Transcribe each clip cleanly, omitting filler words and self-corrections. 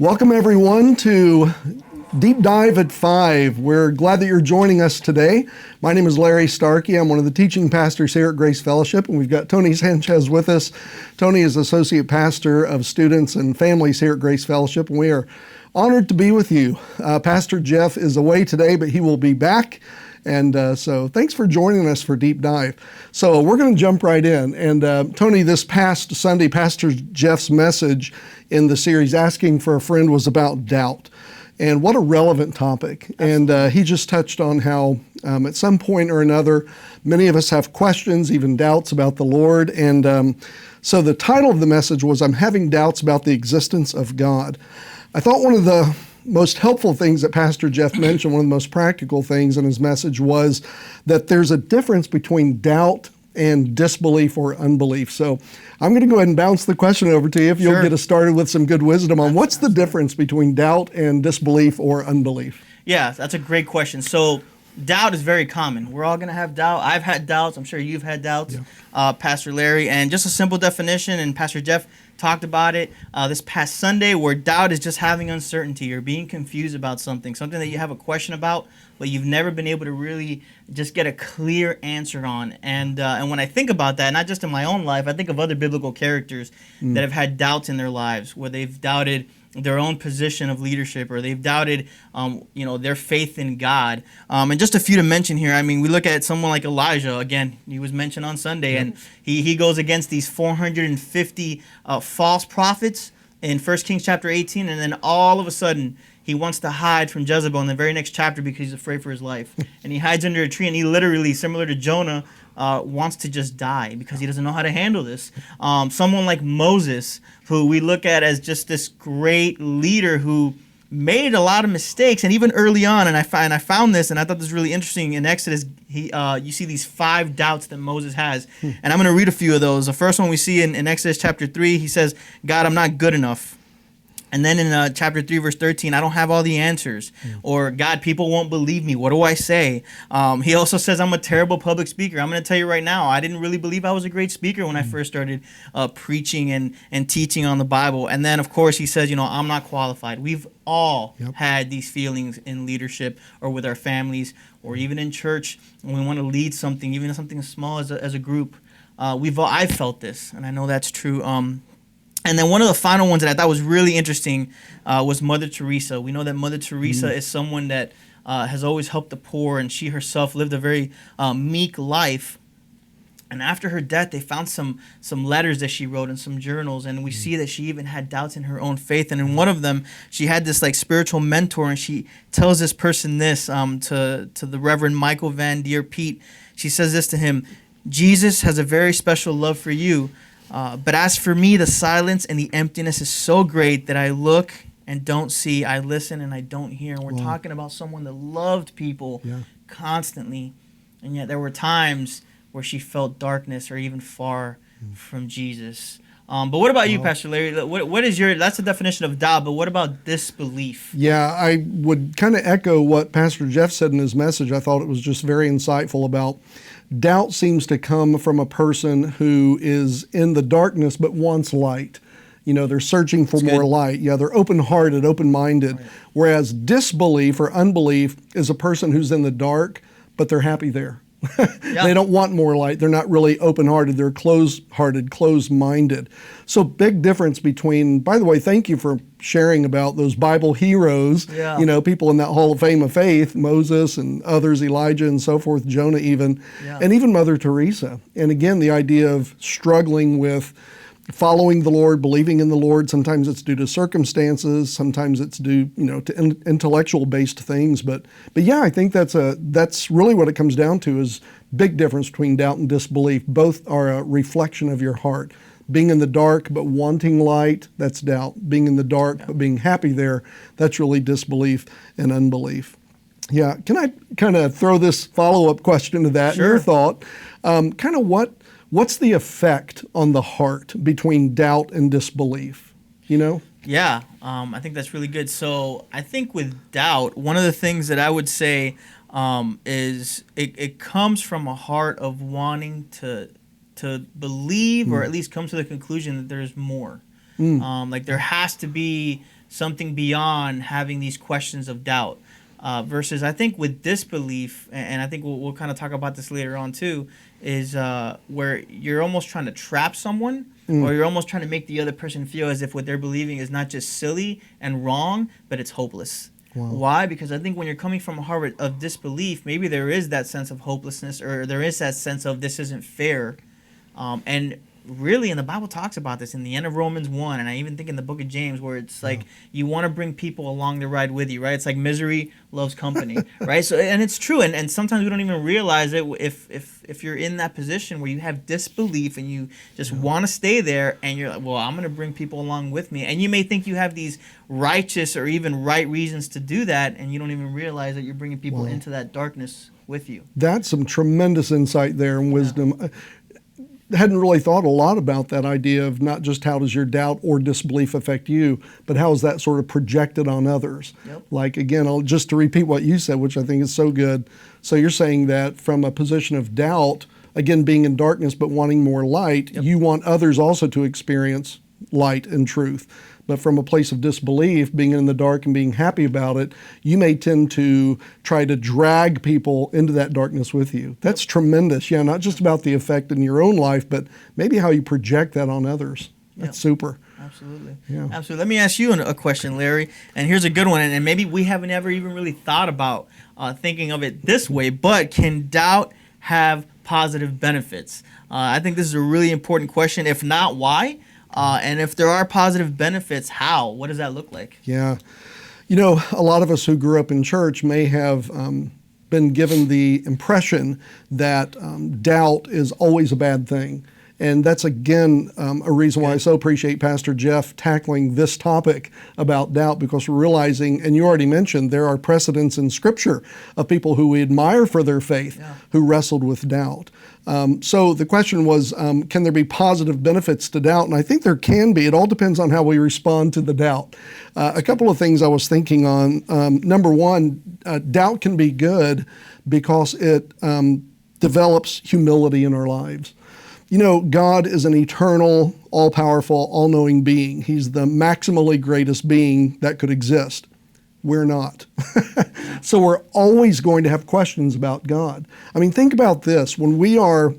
Welcome, everyone, to Deep Dive at 5. We're glad that you're joining us today. My name is Larry Starkey. I'm one of the teaching pastors here at Grace Fellowship, and we've got Tony Sanchez with us. Tony is Associate Pastor of Students and Families here at Grace Fellowship, and we are honored to be with you. Pastor Jeff is away today, but he will be back. And so thanks for joining us for Deep Dive. So we're going to jump right in. And Tony, this past Sunday, Pastor Jeff's message in the series Asking for a Friend was about doubt. And what a relevant topic. Absolutely. And he just touched on how at some point or another, many of us have questions, even doubts about the Lord. And so the title of the message was, I'm having doubts about the existence of God. I thought one of the most helpful things that Pastor Jeff mentioned, one of the most practical things in his message, was that there's a difference between doubt and disbelief or unbelief. So I'm going to go ahead and bounce the question over to you if you'll get us started with some good wisdom on what's the difference between doubt and disbelief or unbelief? Yeah, that's a great question. So doubt is very common. We're all going to have doubt. I've had doubts. I'm sure you've had doubts, Pastor Larry. And just a simple definition, and Pastor Jeff talked about it this past Sunday, where doubt is just having uncertainty or being confused about something that you have a question about, but you've never been able to really just get a clear answer on. And when I think about that, not just in my own life, I think of other biblical characters that have had doubts in their lives, where they've doubted their own position of leadership, or they've doubted, their faith in God. And just a few to mention here. I mean, we look at someone like Elijah. Again, he was mentioned on Sunday, and he goes against these 450 false prophets in 1 Kings chapter 18, and then all of a sudden, he wants to hide from Jezebel in the very next chapter because he's afraid for his life. And he hides under a tree, and he literally, similar to Jonah, wants to just die because he doesn't know how to handle this. Someone like Moses, who we look at as just this great leader who made a lot of mistakes, and even early on, and I found this, and I thought this was really interesting. In Exodus, you see these 5 doubts that Moses has, and I'm going to read a few of those. The first one we see in Exodus chapter 3, he says, God, I'm not good enough. And then in chapter 3, verse 13, I don't have all the answers. Or, God, people won't believe me. What do I say? He also says, I'm a terrible public speaker. I'm going to tell you right now, I didn't really believe I was a great speaker when I first started preaching and teaching on the Bible. And then, of course, he says, I'm not qualified. We've all had these feelings in leadership or with our families or even in church when we want to lead something, even something as small as a group. I've felt this, and I know that's true. And then one of the final ones that I thought was really interesting was Mother Teresa. We know that Mother Teresa is someone that has always helped the poor, and she herself lived a very meek life. And after her death, they found some letters that she wrote in some journals, and we see that she even had doubts in her own faith. And in one of them, she had this spiritual mentor, and she tells this person this, to the Reverend Michael Van Deer Pete. She says this to him: Jesus has a very special love for you. But as for me, the silence and the emptiness is so great that I look and don't see, I listen and I don't hear. And we're talking about someone that loved people constantly, and yet there were times where she felt darkness or even far from Jesus. But what about you, Pastor Larry? What is that's the definition of doubt, but what about disbelief? Yeah, I would kind of echo what Pastor Jeff said in his message. I thought it was just very insightful about doubt seems to come from a person who is in the darkness but wants light. They're searching for more light. Yeah, they're open-hearted, open-minded. Right. Whereas disbelief or unbelief is a person who's in the dark, but they're happy there. They don't want more light. They're not really open-hearted. They're closed-hearted, closed-minded. So big difference between, by the way, thank you for sharing about those Bible heroes, people in that Hall of Fame of faith, Moses and others, Elijah and so forth, Jonah even, and even Mother Teresa. And again, the idea of struggling with following the Lord, believing in the Lord. Sometimes it's due to circumstances. Sometimes it's due, to intellectual-based things. But yeah, I think that's really what it comes down to, is big difference between doubt and disbelief. Both are a reflection of your heart. Being in the dark but wanting light, that's doubt. Being in the dark but being happy there, that's really disbelief and unbelief. Yeah, can I kind of throw this follow-up question to that? Sure. Your thought, what's the effect on the heart between doubt and disbelief? Yeah, I think that's really good. So I think with doubt, one of the things that I would say is it comes from a heart of wanting to believe or at least come to the conclusion that there's more. Like there has to be something beyond having these questions of doubt. Versus, I think with disbelief, and I think we'll kind of talk about this later on too, is where you're almost trying to trap someone, or you're almost trying to make the other person feel as if what they're believing is not just silly and wrong, but it's hopeless. Wow. Why? Because I think when you're coming from a heart of disbelief, maybe there is that sense of hopelessness, or there is that sense of this isn't fair. And really, and the Bible talks about this in the end of Romans 1, and I even think in the book of James, where it's like you want to bring people along the ride with you, right? It's like misery loves company, right? So, and it's true, and sometimes we don't even realize it if you're in that position where you have disbelief and you just want to stay there, and you're like, well, I'm going to bring people along with me, and you may think you have these righteous or even right reasons to do that, and you don't even realize that you're bringing people into that darkness with you. That's some tremendous insight there and wisdom. Hadn't really thought a lot about that idea of not just how does your doubt or disbelief affect you, but how is that sort of projected on others. Like, again, just to repeat what you said, which I think is so good. So you're saying that from a position of doubt, again, being in darkness but wanting more light, you want others also to experience light and truth. But from a place of disbelief, being in the dark and being happy about it, you may tend to try to drag people into that darkness with you. That's tremendous. Yeah, not just about the effect in your own life, but maybe how you project that on others. That's super. Absolutely. Yeah. Absolutely. Let me ask you a question, Larry. And here's a good one. And maybe we haven't ever even really thought about thinking of it this way, but can doubt have positive benefits? I think this is a really important question. If not, why? And if there are positive benefits, how? What does that look like? Yeah. You know, a lot of us who grew up in church may have been given the impression that doubt is always a bad thing. And that's, again, a reason why I so appreciate Pastor Jeff tackling this topic about doubt, because we're realizing, and you already mentioned, there are precedents in Scripture of people who we admire for their faith who wrestled with doubt. So the question was, can there be positive benefits to doubt? And I think there can be. It all depends on how we respond to the doubt. A couple of things I was thinking on. Number one, doubt can be good because it develops humility in our lives. You know, God is an eternal, all-powerful, all-knowing being. He's the maximally greatest being that could exist. We're not. So we're always going to have questions about God. I mean, think about this. When we are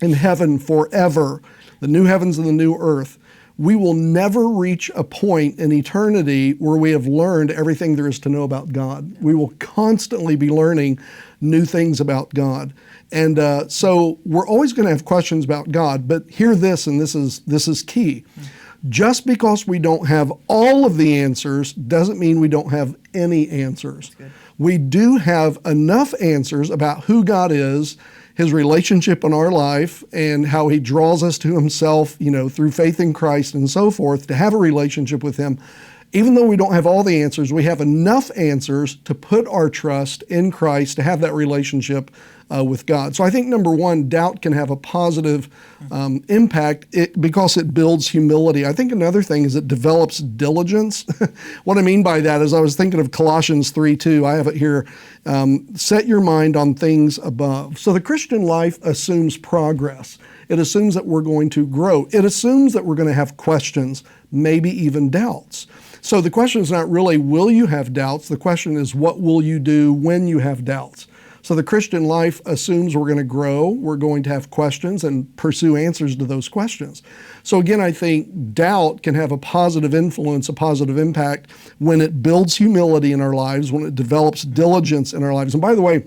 in heaven forever, the new heavens and the new earth, we will never reach a point in eternity where we have learned everything there is to know about God. We will constantly be learning new things about God. And so we're always going to have questions about God, but hear this, and this is key. Just because we don't have all of the answers doesn't mean we don't have any answers. We do have enough answers about who God is, His relationship in our life, and how He draws us to Himself, you know, through faith in Christ and so forth, to have a relationship with Him. Even though we don't have all the answers, we have enough answers to put our trust in Christ, to have that relationship with God. So I think, number one, doubt can have a positive impact because it builds humility. I think another thing is it develops diligence. What I mean by that is I was thinking of Colossians 3:2. I have it here. Set your mind on things above. So the Christian life assumes progress. It assumes that we're going to grow. It assumes that we're going to have questions, maybe even doubts. So the question is not really, will you have doubts? The question is, what will you do when you have doubts? So the Christian life assumes we're going to grow, we're going to have questions and pursue answers to those questions. So again, I think doubt can have a positive influence, a positive impact when it builds humility in our lives, when it develops diligence in our lives. And by the way,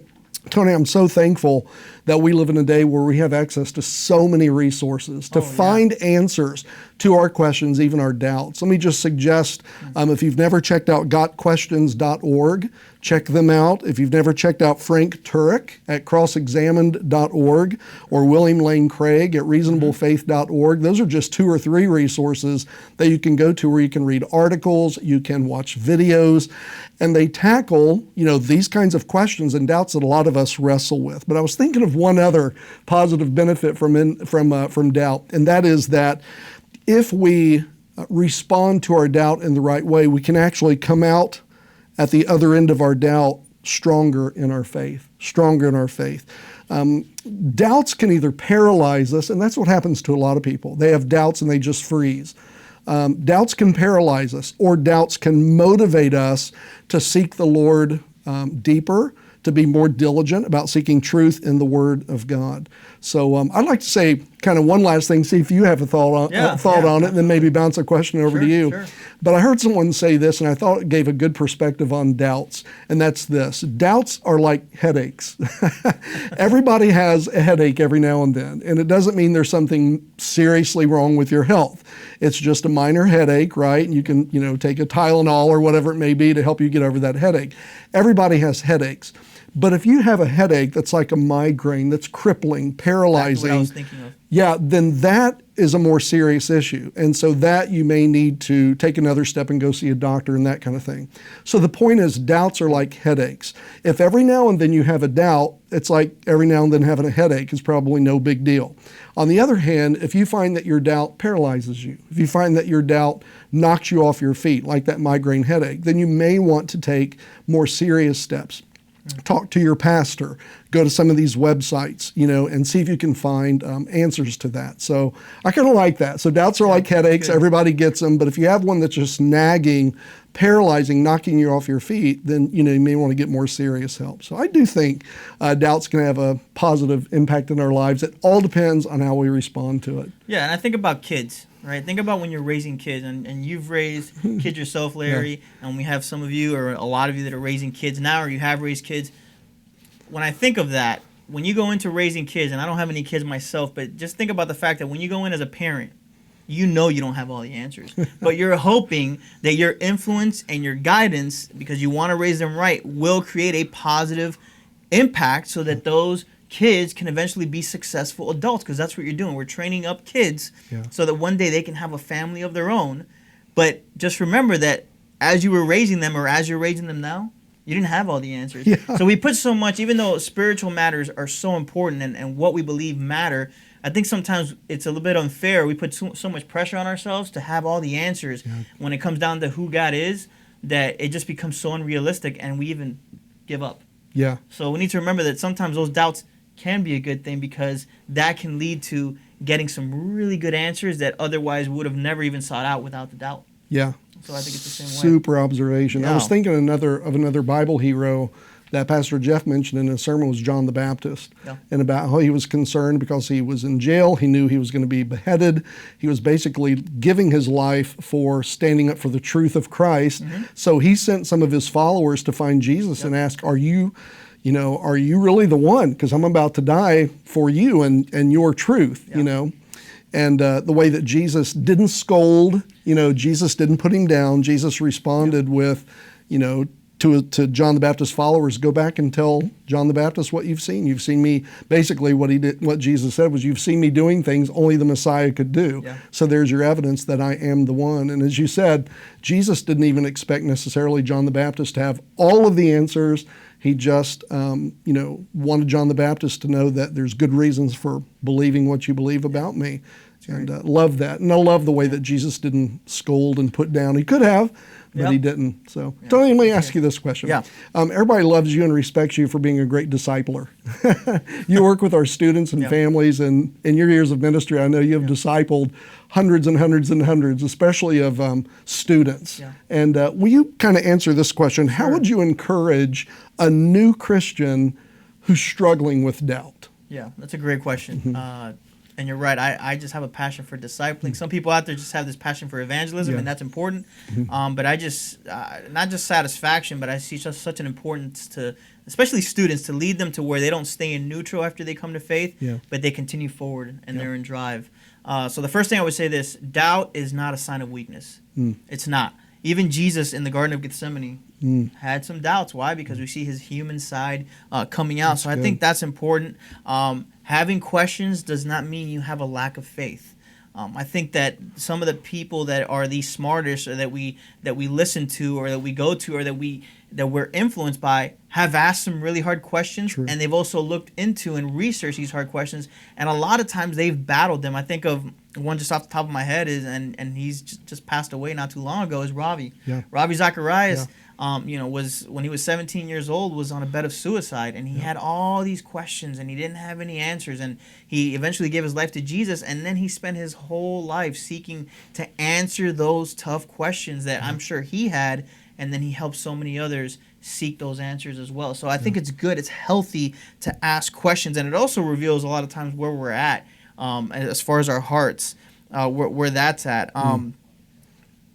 Tony, I'm so thankful that we live in a day where we have access to so many resources to find answers to our questions, even our doubts. Let me just suggest, if you've never checked out gotquestions.org, check them out. If you've never checked out Frank Turek at crossexamined.org or William Lane Craig at reasonablefaith.org, those are just 2 or 3 resources that you can go to where you can read articles, you can watch videos, and they tackle, you know, these kinds of questions and doubts that a lot of us wrestle with. But I was thinking of one other positive benefit from doubt, and that is that if we respond to our doubt in the right way, we can actually come out at the other end of our doubt stronger in our faith. Doubts can either paralyze us, and that's what happens to a lot of people. They have doubts and they just freeze. Doubts can paralyze us, or doubts can motivate us to seek the Lord deeper, to be more diligent about seeking truth in the Word of God. So I'd like to say kind of one last thing, see if you have a thought on it, and then maybe bounce a question over to you. Sure. But I heard someone say this, and I thought it gave a good perspective on doubts, and that's this. Doubts are like headaches. Everybody has a headache every now and then, and it doesn't mean there's something seriously wrong with your health. It's just a minor headache, right? And you can, take a Tylenol or whatever it may be to help you get over that headache. Everybody has headaches. But if you have a headache that's like a migraine, that's crippling, paralyzing, what I was thinking of. Yeah, then that is a more serious issue. And so that you may need to take another step and go see a doctor and that kind of thing. So the point is, doubts are like headaches. If every now and then you have a doubt, it's like every now and then having a headache is probably no big deal. On the other hand, if you find that your doubt paralyzes you, if you find that your doubt knocks you off your feet, like that migraine headache, then you may want to take more serious steps. Talk to your pastor, go to some of these websites, and see if you can find answers to that. So I kind of like that. So doubts are like headaches. Good. Everybody gets them. But if you have one that's just nagging, paralyzing, knocking you off your feet, then you may want to get more serious help. So I do think doubts can have a positive impact in our lives. It all depends on how we respond to it. Yeah, and I think about kids. Right. Think about when you're raising kids, and you've raised kids yourself, Larry, and we have some of you or a lot of you that are raising kids now, or you have raised kids. When I think of that, when you go into raising kids, and I don't have any kids myself, but just think about the fact that when you go in as a parent, you don't have all the answers, but you're hoping that your influence and your guidance, because you want to raise them right, will create a positive impact so that those kids can eventually be successful adults, because that's what you're doing. We're training up kids so that one day they can have a family of their own. But just remember that as you were raising them, or as you're raising them now, you didn't have all the answers. So we put so much, even though spiritual matters are so important and what we believe matter, I think sometimes it's a little bit unfair. We put so much pressure on ourselves to have all the answers when it comes down to who God is, that it just becomes so unrealistic and we even give up. Yeah. So we need to remember that sometimes those doubts can be a good thing, because that can lead to getting some really good answers that otherwise would have never even sought out without the doubt. Yeah. So I think it's the same way. Super observation. Yeah. I was thinking of another Bible hero that Pastor Jeff mentioned in his sermon was John the Baptist, and about how he was concerned because he was in jail. He knew he was going to be beheaded. He was basically giving his life for standing up for the truth of Christ. So he sent some of his followers to find Jesus and ask, are you really the one? Because I'm about to die for you and your truth, And the way that Jesus didn't scold, Jesus didn't put him down. Jesus responded with, to John the Baptist's followers, go back and tell John the Baptist what you've seen. You've seen me. Basically, what Jesus said was, you've seen me doing things only the Messiah could do. So there's your evidence that I am the one. And as you said, Jesus didn't even expect necessarily John the Baptist to have all of the answers. He just, wanted John the Baptist to know that there's good reasons for believing what you believe about me. And love that. And I love the way that Jesus didn't scold and put down. He could have, but he didn't. So, Tony, let me ask you this question. Everybody loves you and respects you for being a great discipler. You work with our students and families, and in your years of ministry, I know you have discipled hundreds and hundreds and hundreds, especially of students. And will you kind of answer this question? How would you encourage a new Christian who's struggling with doubt? Yeah, that's a great question. And you're right. I just have a passion for discipling. Some people out there just have this passion for evangelism, and that's important. But I just, not just satisfaction, but I see such an importance to, especially students, to lead them to where they don't stay in neutral after they come to faith, but they continue forward and they're in drive. So the first thing I would say this, doubt is not a sign of weakness. It's not. Even Jesus in the Garden of Gethsemane had some doubts. Why? Because we see his human side coming out. I think that's important. Having questions does not mean you have a lack of faith. I think that some of the people that are the smartest, or that we listen to, or that we go to, or that we're influenced by, have asked some really hard questions, and they've also looked into and researched these hard questions, and a lot of times they've battled them. I think of one just off the top of my head is, and he's just passed away not too long ago, is Ravi. Ravi Zacharias. was when he was 17 years old, was on a bed of suicide, and he had all these questions, and he didn't have any answers, and he eventually gave his life to Jesus, and then he spent his whole life seeking to answer those tough questions that I'm sure he had, and then he helped so many others seek those answers as well. So I think it's good, it's healthy to ask questions, and it also reveals a lot of times where we're at, as far as our hearts, where that's at.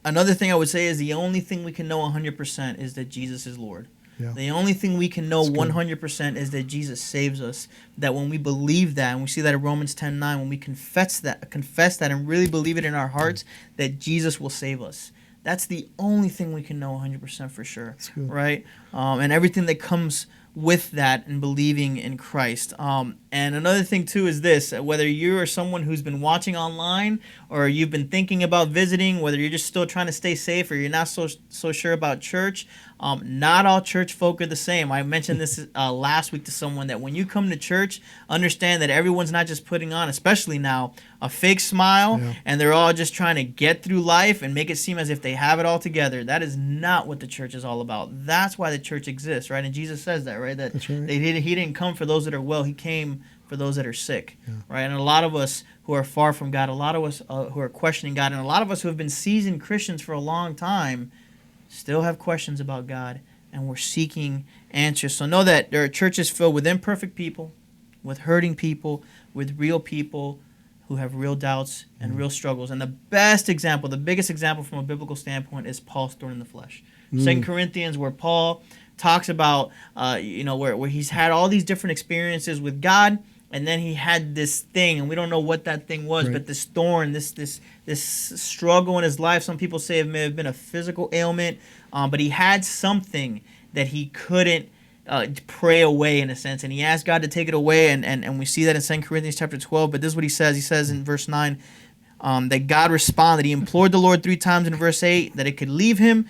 Another thing I would say is the only thing we can know 100% is that Jesus is Lord. Yeah. The only thing we can know 100% is that Jesus saves us. That when we believe that, and we see that in Romans 10:9, when we confess that and really believe it in our hearts, that Jesus will save us. That's the only thing we can know 100% for sure, right? And everything that comes with that and believing in Christ. And another thing too is this: whether you are someone who's been watching online, or you've been thinking about visiting, whether you're just still trying to stay safe, or you're not so sure about church, not all church folk are the same. I mentioned this last week to someone, that when you come to church, understand that everyone's not just putting on, especially now, a fake smile, and they're all just trying to get through life and make it seem as if they have it all together. That is not what the church is all about. That's why the church exists, right? And Jesus says that, right? That he didn't come for those that are well. He came for those that are sick, right? And a lot of us who are far from God, a lot of us who are questioning God, and a lot of us who have been seasoned Christians for a long time still have questions about God, and we're seeking answers. So know that there are churches filled with imperfect people, with hurting people, with real people who have real doubts and real struggles. And the best example, the biggest example from a biblical standpoint, is Paul's thorn in the flesh. 2 Corinthians, where Paul talks about, where he's had all these different experiences with God, and then he had this thing, and we don't know what that thing was, but this thorn, this struggle in his life. Some people say it may have been a physical ailment, but he had something that he couldn't pray away, in a sense, and he asked God to take it away, and we see that in 2 Corinthians chapter 12. But this is what he says. He says in verse 9 that God responded. He implored the Lord 3 times in verse 8 that it could leave him,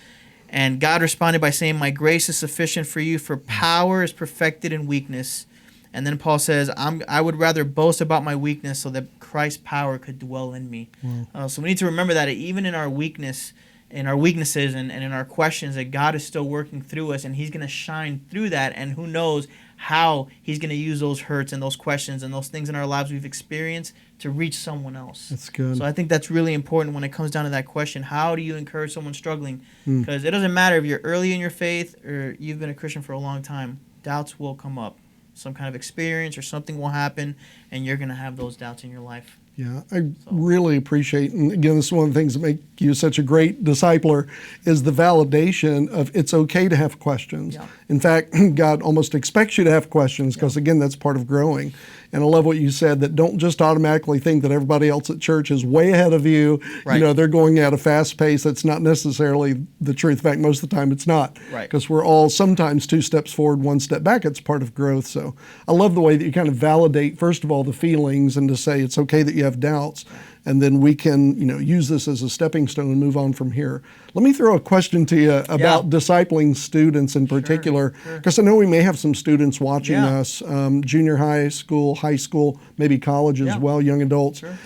and God responded by saying, "My grace is sufficient for you, for power is perfected in weakness." And then Paul says, I would rather boast about my weakness so that Christ's power could dwell in me. So we need to remember that even in our weakness, in our weaknesses and in our questions, that God is still working through us, and he's going to shine through that. And who knows how he's going to use those hurts and those questions and those things in our lives we've experienced to reach someone else. That's good. So I think that's really important when it comes down to that question. How do you encourage someone struggling? Because it doesn't matter if you're early in your faith or you've been a Christian for a long time. Doubts will come up. Some kind of experience or something will happen, and you're going to have those doubts in your life. Yeah, I really appreciate, and again, this is one of the things that make you such a great discipler, is the validation of it's okay to have questions. Yeah. In fact, God almost expects you to have questions because, again, that's part of growing. And I love what you said, that don't just automatically think that everybody else at church is way ahead of you. Right. They're going at a fast pace. That's not necessarily the truth. In fact, most of the time it's not. Right. Because we're all sometimes 2 steps forward, 1 step back. It's part of growth. So I love the way that you kind of validate, first of all, the feelings, and to say it's okay that you have doubts. And then we can, use this as a stepping stone and move on from here. Let me throw a question to you about discipling students in particular, because I know we may have some students watching us, junior high school, high school, maybe college as well, young adults. Sure.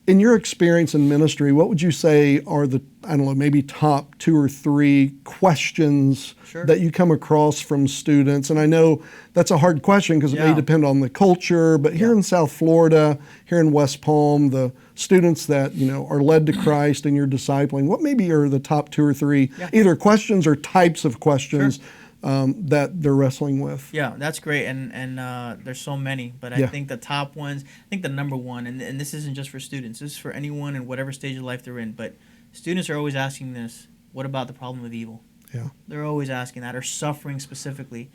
In your experience in ministry, what would you say are the, maybe top 2 or 3 questions that you come across from students? And I know that's a hard question because it may depend on the culture, but here in South Florida, here in West Palm, the students that, are led to Christ and you're discipling, what maybe are the top 2 or 3, either questions or types of questions that they're wrestling with? Yeah, that's great. And there's so many, but I think the top ones, I think the number one, and this isn't just for students, this is for anyone in whatever stage of life they're in, but students are always asking this: what about the problem of evil? Yeah. They're always asking that, or suffering specifically.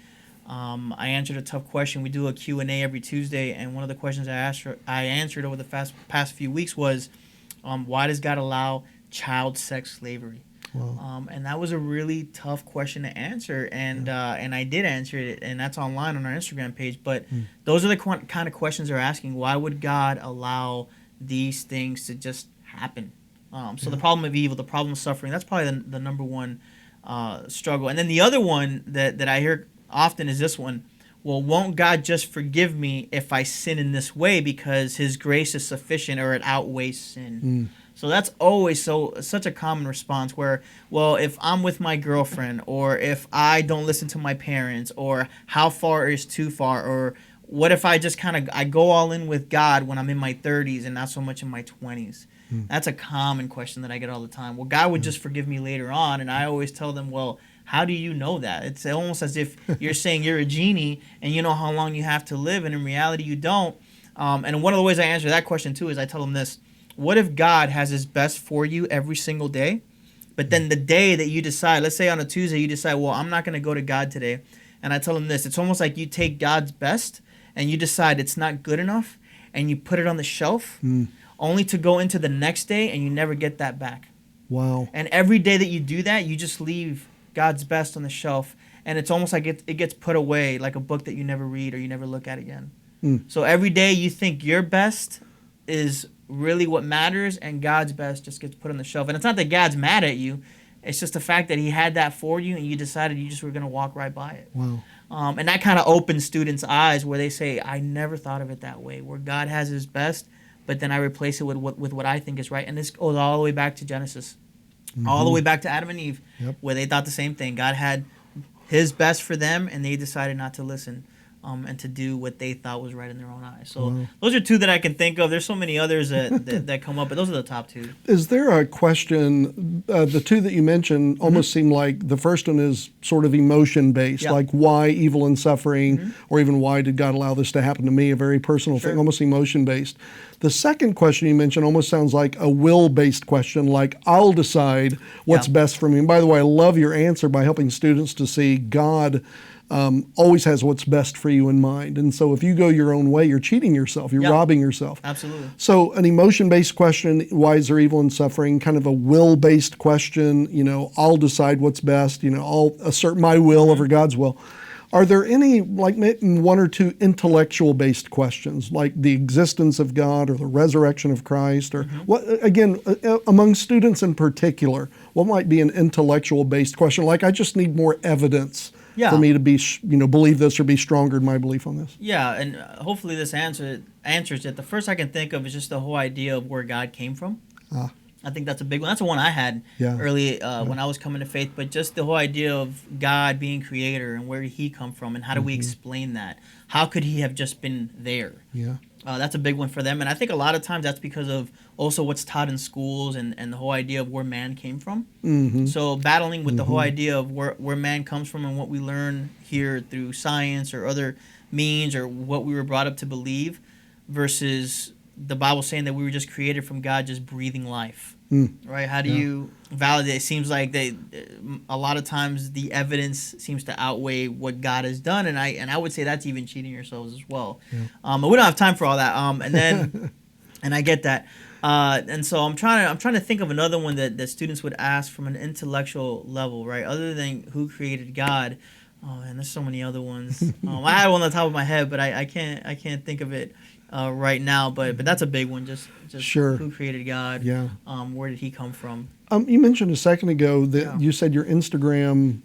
I answered a tough question. We do a Q&A every Tuesday, and one of the questions I answered over the past few weeks was, why does God allow child sex slavery? Wow. And that was a really tough question to answer, and I did answer it, and that's online on our Instagram page. But those are the kind of questions they're asking. Why would God allow these things to just happen? So the problem of evil, the problem of suffering, that's probably the number one struggle. And then the other one that I hear often is this one: well, won't God just forgive me if I sin in this way because his grace is sufficient, or it outweighs sin? So that's always such a common response where, well, if I'm with my girlfriend, or if I don't listen to my parents, or how far is too far, or what if I just kind of I go all in with God when I'm in my 30s and not so much in my 20s? That's a common question that I get all the time. Well, God would just forgive me later on, and I always tell them, well, how do you know that? It's almost as if you're saying you're a genie and you know how long you have to live, and in reality you don't. And one of the ways I answer that question too is I tell them this: what if God has his best for you every single day, but then the day that you decide, let's say on a Tuesday, you decide, well, I'm not going to go to God today. And I tell them this: it's almost like you take God's best and you decide it's not good enough and you put it on the shelf, only to go into the next day and you never get that back. Wow. And every day that you do that, you just leave God's best on the shelf. And it's almost like it gets put away, like a book that you never read or you never look at again. So every day you think your best is really what matters, and God's best just gets put on the shelf. And it's not that God's mad at you. It's just the fact that he had that for you and you decided you just were going to walk right by it. Wow. And that kind of opens students' eyes where they say, I never thought of it that way, where God has his best, but then I replace it with what I think is right. And this goes all the way back to Genesis, all the way back to Adam and Eve, where they thought the same thing. God had his best for them, and they decided not to listen. And to do what they thought was right in their own eyes. So those are two that I can think of. There's so many others that come up, but those are the top two. Is there a question, the two that you mentioned almost seem like the first one is sort of emotion-based, like why evil and suffering, or even why did God allow this to happen to me, a very personal thing, almost emotion-based. The second question you mentioned almost sounds like a will-based question, like I'll decide what's best for me. And by the way, I love your answer by helping students to see God always has what's best for you in mind. And so if you go your own way, you're cheating yourself. You're robbing yourself. Absolutely. So an emotion-based question, why is there evil and suffering? Kind of a will-based question, I'll decide what's best. I'll assert my will over God's will. Are there any, like one or two intellectual-based questions, like the existence of God or the resurrection of Christ? Or what? Again, among students in particular, what might be an intellectual-based question? Like, I just need more evidence for me to be, believe this or be stronger in my belief on this. Yeah, and hopefully this answers it. The first I can think of is just the whole idea of where God came from. I think that's a big one. That's the one I had early when I was coming to faith. But just the whole idea of God being creator and where did he come from, and how do we explain that? How could he have just been there? Yeah. That's a big one for them. And I think a lot of times that's because of also what's taught in schools and the whole idea of where man came from. So battling with the whole idea of where man comes from and what we learn here through science or other means or what we were brought up to believe versus the Bible saying that we were just created from God just breathing life. Right? How do you validate? It seems like a lot of times the evidence seems to outweigh what God has done, and I would say that's even cheating yourselves as well. But we don't have time for all that. And then, and I get that. And so I'm trying to think of another one that students would ask from an intellectual level, right? Other than who created God. Oh man, there's so many other ones. I had one on the top of my head, but I can't think of it right now. But that's a big one. Just who created God? Yeah. Where did he come from? You mentioned a second ago that you said your Instagram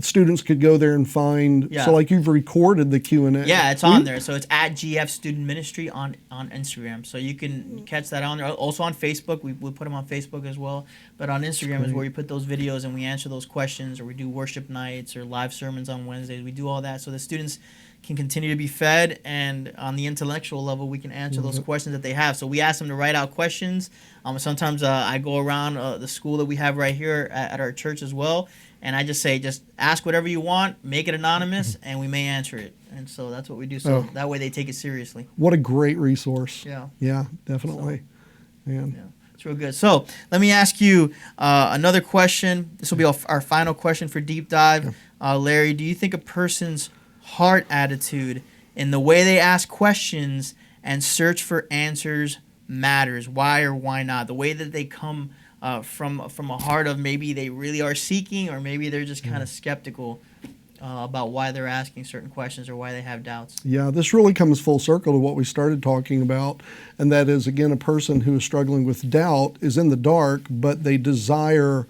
students could go there and find. So like you've recorded the Q&A. Yeah, it's on there. So it's at GF Student Ministry on Instagram. So you can catch that on there. Also on Facebook. We put them on Facebook as well. But on Instagram is where we put those videos and we answer those questions, or we do worship nights or live sermons on Wednesdays. We do all that so the students can continue to be fed, and on the intellectual level, we can answer those questions that they have. So we ask them to write out questions. Sometimes I go around the school that we have right here at our church as well, and I just say, just ask whatever you want, make it anonymous, and we may answer it. And so that's what we do. So that way they take it seriously. What a great resource. Yeah. Yeah, definitely. Man. Yeah. It's real good. So let me ask you another question. This will be our final question for Deep Dive. Larry, do you think a person's heart attitude in the way they ask questions and search for answers matters? Why or why not? The way that they come from a heart of maybe they really are seeking, or maybe they're just kind of skeptical about why they're asking certain questions or why they have doubts. Yeah, this really comes full circle to what we started talking about, and that is, again, a person who is struggling with doubt is in the dark, but they desire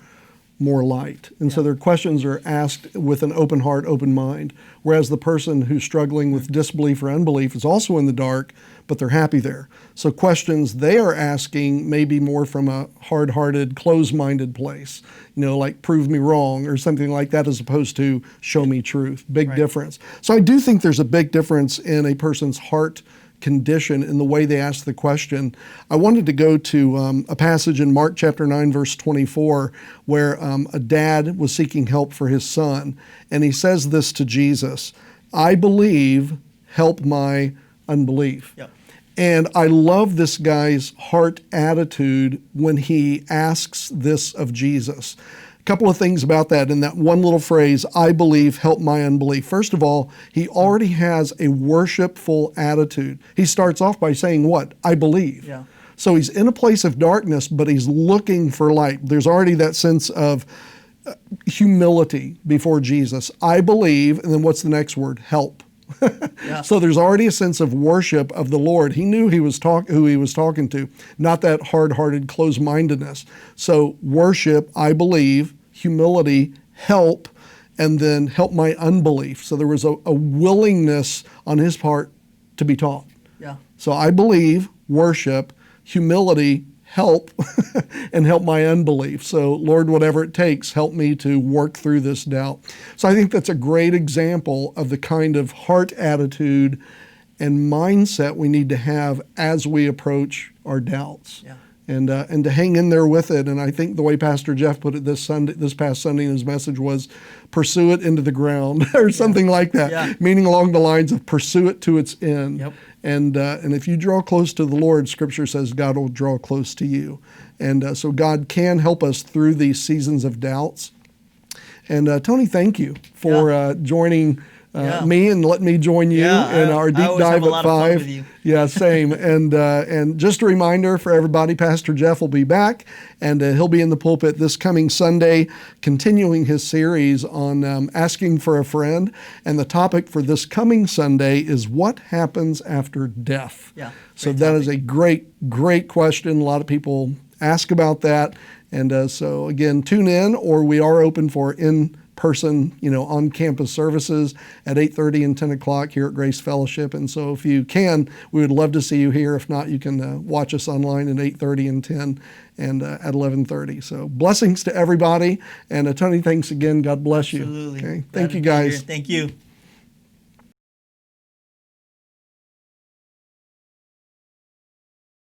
more light. And so their questions are asked with an open heart, open mind. Whereas the person who's struggling with disbelief or unbelief is also in the dark, but they're happy there. So questions they are asking may be more from a hard-hearted, closed-minded place, like prove me wrong or something like that, as opposed to show me truth. Big difference. So I do think there's a big difference in a person's heart condition in the way they ask the question. I wanted to go to a passage in Mark chapter 9, verse 24, where a dad was seeking help for his son, and he says this to Jesus, "I believe, help my unbelief." Yep. And I love this guy's heart attitude when he asks this of Jesus. A couple of things about that in that one little phrase, "I believe, help my unbelief." First of all, he already has a worshipful attitude. He starts off by saying what? I believe. Yeah. So he's in a place of darkness, but he's looking for light. There's already that sense of humility before Jesus. I believe, and then what's the next word? Help. Yeah. So there's already a sense of worship of the Lord. He knew who he was talking to, not that hard-hearted closed-mindedness. So worship, I believe, humility, help, and then help my unbelief. So there was a willingness on his part to be taught. Yeah. So I believe, worship, humility, help, and help my unbelief. So Lord, whatever it takes, help me to work through this doubt. So I think that's a great example of the kind of heart attitude and mindset we need to have as we approach our doubts. Yeah. And to hang in there with it. And I think the way Pastor Jeff put it this past Sunday in his message was, pursue it into the ground or something like that, Yeah. meaning along the lines of pursue it to its end. Yep. And if you draw close to the Lord, Scripture says God will draw close to you. And so God can help us through these seasons of doubts. And Tony, thank you for joining me and letting me join you in our deep dive at 5. Yeah, same. And just a reminder for everybody, Pastor Jeff will be back, and he'll be in the pulpit this coming Sunday, continuing his series on asking for a friend. And the topic for this coming Sunday is what happens after death. Yeah. So that is a great, great question. A lot of people ask about that. And so again, tune in, or we are open for in-person, on-campus services at 8:30 and 10 o'clock here at Grace Fellowship. And so if you can, we would love to see you here. If not, you can watch us online at 8:30 and 10 and at 11:30. So blessings to everybody. And Tony, thanks again. God bless you. Absolutely. Okay. Thank you, guys. Thank you.